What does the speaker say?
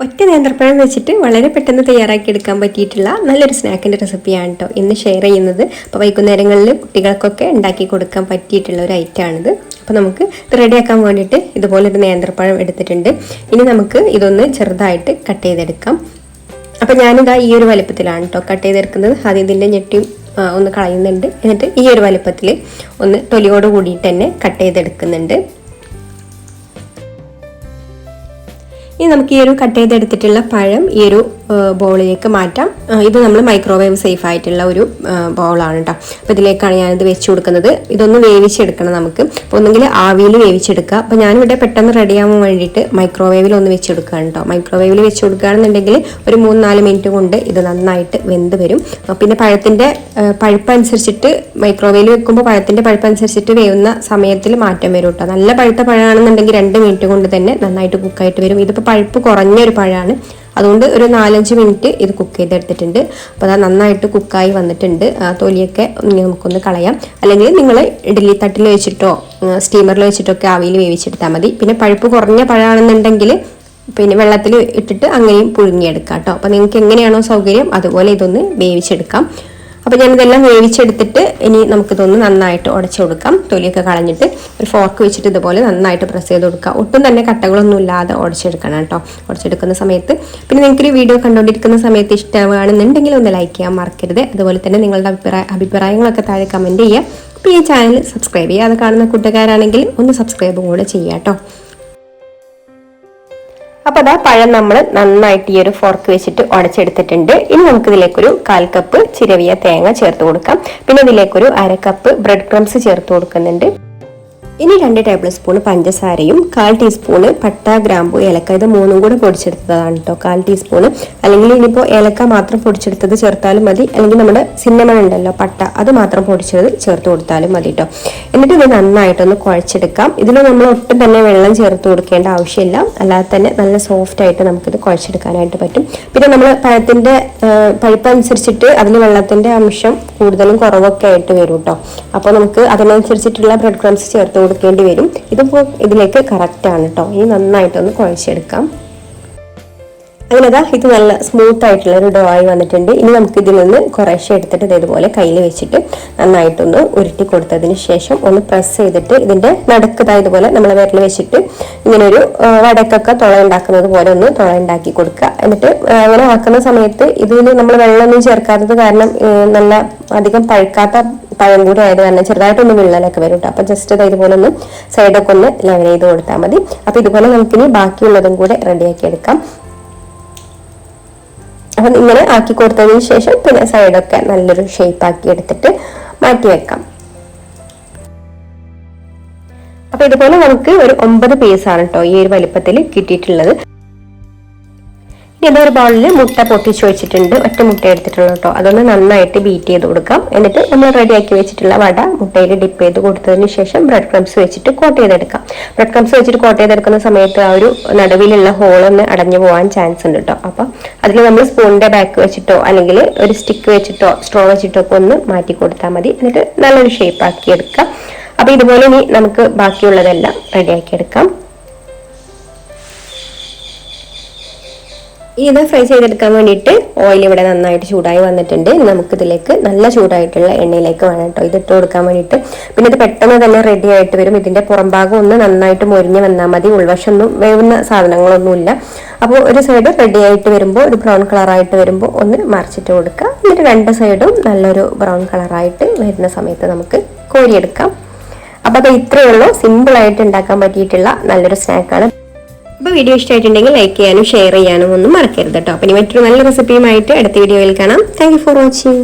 ഒറ്റ നേന്ത്രപ്പഴം വെച്ചിട്ട് വളരെ പെട്ടെന്ന് തയ്യാറാക്കി എടുക്കാൻ പറ്റിയിട്ടുള്ള നല്ലൊരു സ്നാക്കിൻ്റെ റെസിപ്പിയാണ് കേട്ടോ ഇന്ന് ഷെയർ ചെയ്യുന്നത്. അപ്പോൾ വൈകുന്നേരങ്ങളിൽ കുട്ടികൾക്കൊക്കെ ഉണ്ടാക്കി കൊടുക്കാൻ പറ്റിയിട്ടുള്ള ഒരു ഐറ്റമാണിത്. അപ്പോൾ നമുക്ക് ഇത് റെഡിയാക്കാൻ വേണ്ടിയിട്ട് ഇതുപോലൊരു നേന്ത്രപ്പഴം എടുത്തിട്ടുണ്ട്. ഇനി നമുക്ക് ഇതൊന്ന് ചെറുതായിട്ട് കട്ട് ചെയ്തെടുക്കാം. അപ്പോൾ ഞാനിതാ ഈ ഒരു വലുപ്പത്തിലാണ് കേട്ടോ കട്ട് ചെയ്തെടുക്കുന്നത്. ആദ്യം ഇതിൻ്റെ ഞെട്ടിയും ഒന്ന് കളയുന്നുണ്ട്. എന്നിട്ട് ഈ ഒരു വലുപ്പത്തിൽ ഒന്ന് തൊലിയോട് കൂടിയിട്ട് തന്നെ കട്ട് ചെയ്തെടുക്കുന്നുണ്ട്. ഇനി നമുക്ക് ഈ ഒരു കട്ട് ചെയ്തെടുത്തിട്ടുള്ള പഴം ഈ ഒരു ബൗളിലേക്ക് മാറ്റാം. ഇത് നമ്മൾ മൈക്രോവേവ് സേഫ് ആയിട്ടുള്ള ഒരു ബൗളാണ് കേട്ടോ. അപ്പോൾ ഇതിലേക്കാണ് ഞാനിത് വെച്ച് കൊടുക്കുന്നത്. ഇതൊന്ന് വേവിച്ചെടുക്കണം നമുക്ക്. അപ്പോൾ ഒന്നെങ്കിൽ ആവിയിൽ വേവിച്ചെടുക്കുക. അപ്പോൾ ഞാനിവിടെ പെട്ടെന്ന് റെഡിയാകാൻ വേണ്ടിയിട്ട് മൈക്രോവേവിൽ ഒന്ന് വെച്ചെടുക്കുകയാണ് കേട്ടോ. മൈക്രോവേവിൽ വെച്ച് കൊടുക്കുകയാണെന്നുണ്ടെങ്കിൽ ഒരു 3-4 മിനിറ്റ് കൊണ്ട് ഇത് നന്നായിട്ട് വെന്ത് വരും. പിന്നെ പഴത്തിൻ്റെ പഴുപ്പനുസരിച്ചിട്ട് മൈക്രോവേവിൽ വെക്കുമ്പോൾ പഴത്തിൻ്റെ പഴുപ്പനുസരിച്ചിട്ട് വേവുന്ന സമയത്തിൽ മാറ്റം വരും കേട്ടോ. നല്ല പഴുത്ത പഴമാണെന്നുണ്ടെങ്കിൽ 2 മിനിറ്റ് കൊണ്ട് തന്നെ നന്നായിട്ട് കുക്കായിട്ട് വരും. ഇതിപ്പോൾ പഴുപ്പ് കുറഞ്ഞൊരു പഴമാണ്, അതുകൊണ്ട് ഒരു 4-5 മിനിറ്റ് ഇത് കുക്ക് ചെയ്തെടുത്തിട്ടുണ്ട്. അപ്പോൾ അത് നന്നായിട്ട് കുക്കായി വന്നിട്ടുണ്ട്. തൊലിയൊക്കെ നമുക്കൊന്ന് കളയാം. അല്ലെങ്കിൽ നിങ്ങൾ ഇഡ്ഡലി തട്ടിൽ വെച്ചിട്ടോ സ്റ്റീമറിൽ വെച്ചിട്ടൊക്കെ ആവിയിൽ വേവിച്ചെടുത്താൽ മതി. പിന്നെ പഴുപ്പ് കുറഞ്ഞ പഴമാണെന്നുണ്ടെങ്കിൽ പിന്നെ വെള്ളത്തിൽ ഇട്ടിട്ട് അങ്ങനെയും പുഴുങ്ങിയെടുക്കാം കേട്ടോ. അപ്പോൾ നിങ്ങൾക്ക് എങ്ങനെയാണോ സൗകര്യം അതുപോലെ ഇതൊന്ന് വേവിച്ചെടുക്കാം. അപ്പോൾ ഞാനിതെല്ലാം വേവിച്ചെടുത്തിട്ട് ഇനി നമുക്കിതൊന്ന് നന്നായിട്ട് ഉടച്ചു കൊടുക്കാം. തൊലിയൊക്കെ കളഞ്ഞിട്ട് ഒരു ഫോർക്ക് വെച്ചിട്ട് ഇതുപോലെ നന്നായിട്ട് പ്രസ് ചെയ്ത് കൊടുക്കുക. ഒട്ടും തന്നെ കട്ടകളൊന്നും ഇല്ലാതെ ഉടച്ചെടുക്കണം കേട്ടോ. ഉടച്ചെടുക്കുന്ന സമയത്ത് പിന്നെ നിങ്ങൾക്ക് വീഡിയോ കണ്ടുകൊണ്ടിരിക്കുന്ന സമയത്ത് ഇഷ്ടമാണെന്നുണ്ടെങ്കിൽ ഒന്ന് ലൈക്ക് ചെയ്യാൻ മറക്കരുത്. അതുപോലെ തന്നെ നിങ്ങളുടെ അഭിപ്രായങ്ങളൊക്കെ താഴെ കമൻറ്റ് ചെയ്യുക. അപ്പോൾ ഈ ചാനൽ സബ്സ്ക്രൈബ് ചെയ്യുക. അത് കാണുന്ന കൂട്ടുകാരാണെങ്കിൽ ഒന്ന് സബ്സ്ക്രൈബും കൂടെ ചെയ്യുക കേട്ടോ. അപ്പോൾ അതാ പഴം നമ്മൾ നന്നായിട്ട് ഈ ഒരു ഫോർക്ക് വെച്ചിട്ട് ഉടച്ചെടുത്തിട്ടുണ്ട്. ഇനി നമുക്കിതിലേക്കൊരു 1/4 കപ്പ് ചിരവിയ തേങ്ങ ചേർത്ത് കൊടുക്കാം. പിന്നെ ഇതിലേക്കൊരു 1/2 കപ്പ് ബ്രെഡ് ക്രംസ് ചേർത്ത് കൊടുക്കുന്നുണ്ട്. ഇനി 2 ടേബിൾ സ്പൂൺ പഞ്ചസാരയും 1/4 ടീസ്പൂണ് പട്ട, ഗ്രാമ്പു, ഏലക്ക ഇത് 3ഉം കൂടെ പൊടിച്ചെടുത്തതാണ് കേട്ടോ. 1/4 ടീസ്പൂണ്. അല്ലെങ്കിൽ ഇനിയിപ്പോൾ ഏലക്ക മാത്രം പൊടിച്ചെടുത്തത് ചേർത്താലും മതി. അല്ലെങ്കിൽ നമ്മുടെ സിന്നമൺ ഉണ്ടല്ലോ പട്ട, അത് മാത്രം പൊടിച്ചത് ചേർത്ത് കൊടുത്താലും മതി കേട്ടോ. എന്നിട്ട് ഇത് നന്നായിട്ടൊന്ന് കുഴച്ചെടുക്കാം. ഇതിൽ നമ്മൾ ഒട്ടും തന്നെ വെള്ളം ചേർത്ത് കൊടുക്കേണ്ട ആവശ്യമില്ല. അല്ലാതെ തന്നെ നല്ല സോഫ്റ്റ് ആയിട്ട് നമുക്കിത് കുഴച്ചെടുക്കാനായിട്ട് പറ്റും. പിന്നെ നമ്മൾ പഴത്തിൻ്റെ പഴുപ്പ് അനുസരിച്ചിട്ട് അതിൽ വെള്ളത്തിൻ്റെ അംശം കൂടുതലും കുറവൊക്കെ ആയിട്ട് വരും കേട്ടോ. അപ്പോൾ നമുക്ക് അതിനനുസരിച്ചിട്ടുള്ള ബ്രെഡ് ക്രംസ് ചേർത്ത് കൊടുക്കേണ്ടി വരും. ഇതിപ്പോൾ ഇതിലേക്ക് കറക്റ്റാണ് കേട്ടോ. ഇനി നന്നായിട്ടൊന്ന് കുഴച്ചെടുക്കാം. അങ്ങനെ ഇത് നല്ല സ്മൂത്ത് ആയിട്ടുള്ള ഒരു ഡോ ആയി വന്നിട്ടുണ്ട്. ഇനി നമുക്ക് ഇതിൽ നിന്ന് കുറേശ്ശെ എടുത്തിട്ട് ഇതേപോലെ കയ്യിൽ വെച്ചിട്ട് നന്നായിട്ടൊന്ന് ഉരുട്ടി കൊടുത്തതിന് ശേഷം ഒന്ന് പ്രസ് ചെയ്തിട്ട് ഇതിൻ്റെ നടുക്ക് ഇതുപോലെ നമ്മൾ വിരൽ വെച്ചിട്ട് ഇങ്ങനെ ഒരു വടക്കൊക്കെ തുള ഉണ്ടാക്കുന്നത് പോലെ ഒന്ന് തുള ഉണ്ടാക്കി കൊടുക്കുക. എന്നിട്ട് അങ്ങനെ ആക്കുന്ന സമയത്ത് ഇതിൽ നമ്മൾ വെള്ളമൊന്നും ചേർക്കാത്തത് കാരണം നല്ല അധികം പഴുക്കാത്ത പഴം കൂടി ആയത് കാരണം ചെറുതായിട്ടൊന്ന് വിള്ളലൊക്കെ വരും കേട്ടോ. അപ്പോൾ ജസ്റ്റ് ഇതുപോലെ ഒന്ന് സൈഡൊക്കെ ഒന്ന് ലെവൽ ചെയ്ത് കൊടുത്താൽ മതി. അപ്പോൾ ഇതുപോലെ നമുക്കിനി ബാക്കിയുള്ളതും കൂടെ റെഡിയാക്കി എടുക്കാം. അപ്പം ഇങ്ങനെ ആക്കി കൊടുത്തതിന് ശേഷം പിന്നെ സൈഡൊക്കെ നല്ലൊരു ഷേപ്പാക്കി എടുത്തിട്ട് മാറ്റി വെക്കാം. അപ്പൊ ഇതുപോലെ നമുക്ക് ഒരു 9 പീസാണ് കേട്ടോ ഈ ഒരു വലിപ്പത്തിൽ കിട്ടിയിട്ടുള്ളത്. ഇതൊരു ബൗളിൽ മുട്ട പൊട്ടിച്ച് വെച്ചിട്ടുണ്ട്. ഒറ്റ മുട്ട എടുത്തിട്ടുള്ളൂ കേട്ടോ. അതൊന്ന് നന്നായിട്ട് ബീറ്റ് ചെയ്ത് കൊടുക്കാം. എന്നിട്ട് നമ്മൾ റെഡിയാക്കി വെച്ചിട്ടുള്ള വട മുട്ടയിൽ ഡിപ്പ് ചെയ്ത് കൊടുത്തതിന് ശേഷം ബ്രെഡ് ക്രംസ് വെച്ചിട്ട് കോട്ട് ചെയ്തെടുക്കാം. ബ്രെഡ് ക്രംസ് വെച്ചിട്ട് കോട്ട് ചെയ്തെടുക്കുന്ന സമയത്ത് ആ ഒരു നടുവിലുള്ള ഹോളൊന്ന് അടഞ്ഞു പോകാൻ ചാൻസ് ഉണ്ട് കേട്ടോ. അപ്പം അതിൽ നമ്മൾ സ്പൂണിന്റെ ബാക്ക് വെച്ചിട്ടോ അല്ലെങ്കിൽ ഒരു സ്റ്റിക്ക് വെച്ചിട്ടോ സ്ട്രോ വെച്ചിട്ടോ ഒക്കെ ഒന്ന് മാറ്റി കൊടുത്താൽ മതി. എന്നിട്ട് നല്ലൊരു ഷേപ്പ് ആക്കി എടുക്കാം. അപ്പൊ ഇതുപോലെ ഇനി നമുക്ക് ബാക്കിയുള്ളതെല്ലാം റെഡിയാക്കി എടുക്കാം. ഇത് ഫ്രൈ ചെയ്തെടുക്കാൻ വേണ്ടിയിട്ട് ഓയിൽ ഇവിടെ നന്നായിട്ട് ചൂടായി വന്നിട്ടുണ്ട്. നമുക്കിതിലേക്ക് നല്ല ചൂടായിട്ടുള്ള എണ്ണയിലേക്ക് വേണം കേട്ടോ ഇതിട്ട് കൊടുക്കാൻ വേണ്ടിയിട്ട്. പിന്നെ ഇത് പെട്ടെന്ന് തന്നെ റെഡി ആയിട്ട് വരും. ഇതിന്റെ പുറംഭാഗം ഒന്ന് നന്നായിട്ട് മൊരിഞ്ഞ് വന്നാൽ മതി. ഉൾവശമൊന്നും വേവുന്ന സാധനങ്ങളൊന്നുമില്ല. അപ്പോൾ ഒരു സൈഡ് റെഡി ആയിട്ട് വരുമ്പോൾ ഒരു ബ്രൗൺ കളറായിട്ട് വരുമ്പോൾ ഒന്ന് മറിച്ചിട്ട് കൊടുക്കുക. എന്നിട്ട് 2 സൈഡും നല്ലൊരു ബ്രൗൺ കളറായിട്ട് വരുന്ന സമയത്ത് നമുക്ക് കോരിയെടുക്കാം. അപ്പോൾ അത് ഇത്രയേ ഉള്ളൂ. സിമ്പിളായിട്ട് ഉണ്ടാക്കാൻ പറ്റിയിട്ടുള്ള നല്ലൊരു സ്നാക്കാണ്. അപ്പോൾ വീഡിയോ ഇഷ്ടമായിട്ടുണ്ടെങ്കിൽ ലൈക്ക് ചെയ്യാനും ഷെയർ ചെയ്യാനും ഒന്നും മറക്കരുത് കേട്ടോ. അപ്പോൾ ഇനി മറ്റൊരു നല്ല റെസിപ്പിയുമായിട്ട് അടുത്ത വീഡിയോയിൽ കാണാം. Thank you for watching.